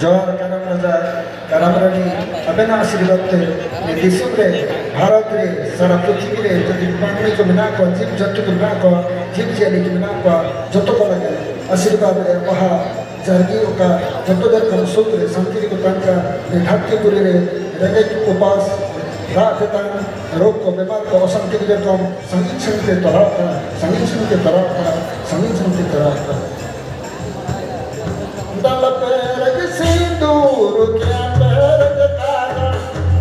जोहर करम राजा करम रानी अबेना आशीर्वाद ते दिसुम रे भारत रे सारा पृथ्वी रे जति प्राणी को बिना को जीव जंतु को बिना को जीव जियाली को बिना को जतो को लगे आशीर्वाद रे वहा जर्गी का जतो दर कम सूत्र संकीरी को तंका निधाक्य पुरी रे रगे उपास राखतान रोग को बीमार को असंख्य के कम संगीत के तरह संगीत के तरह दल पैरग सिंदूर क्या पैरग ताजा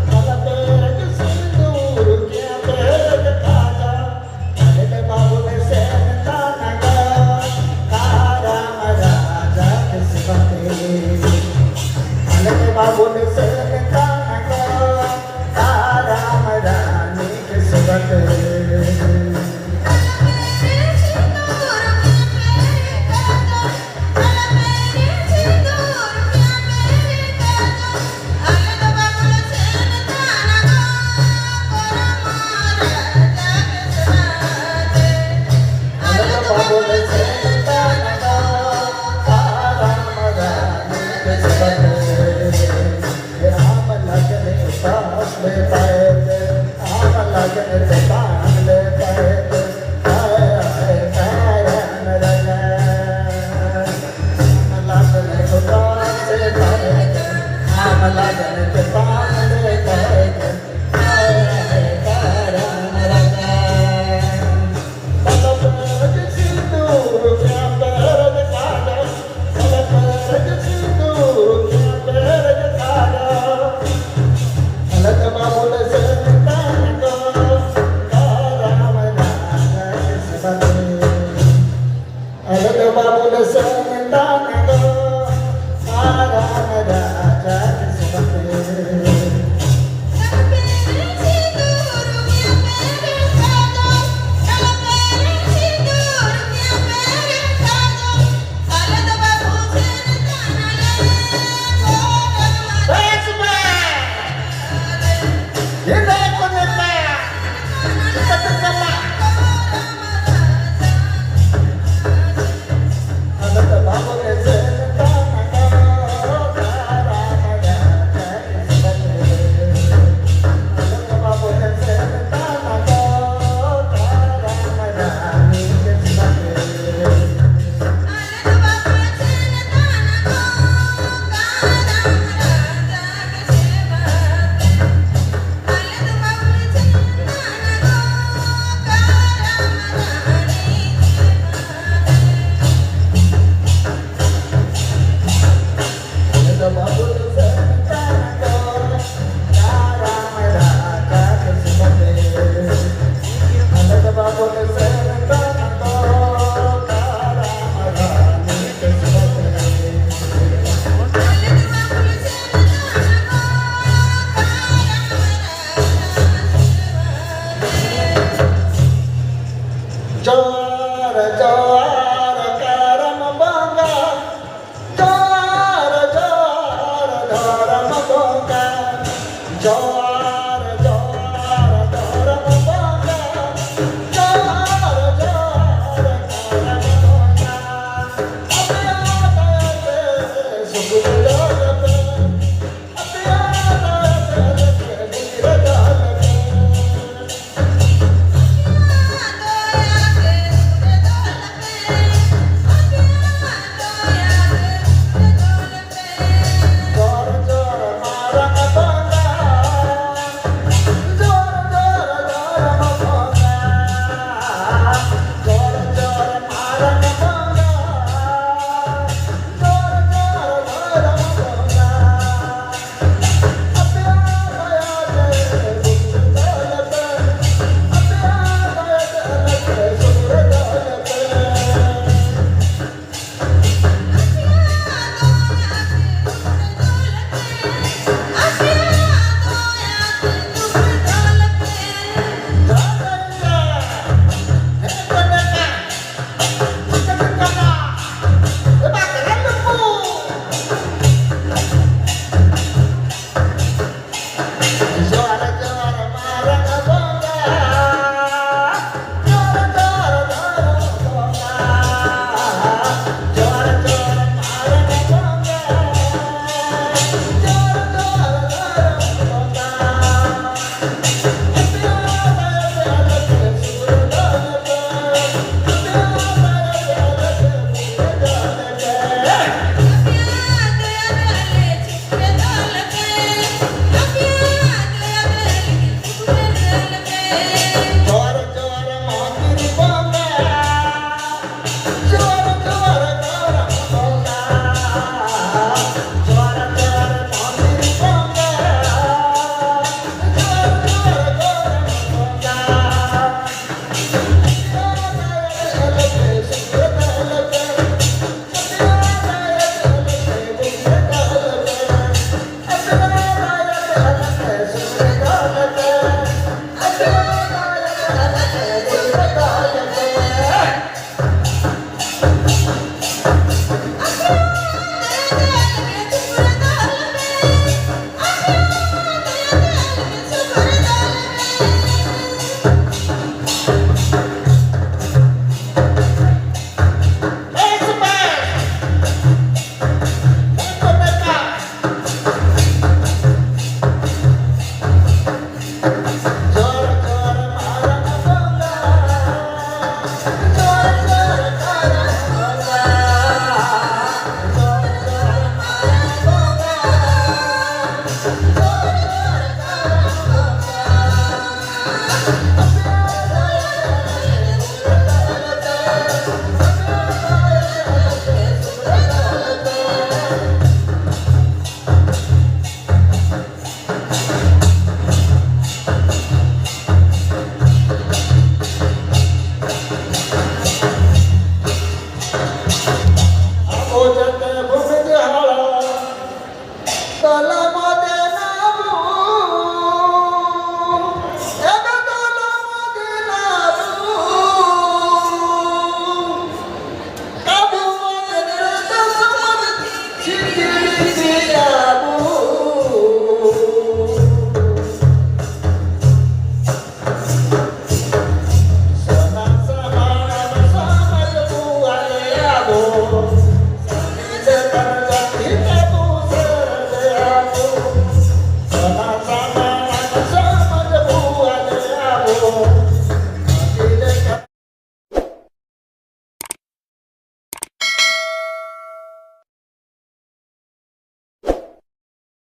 दल पैरग सिंदूर क्या पैरग ताजा अरे बाबू ने सेनता नगा राम राजा किस बते अरे बाबू ने सेनता नगा राम रानी किस बते Good.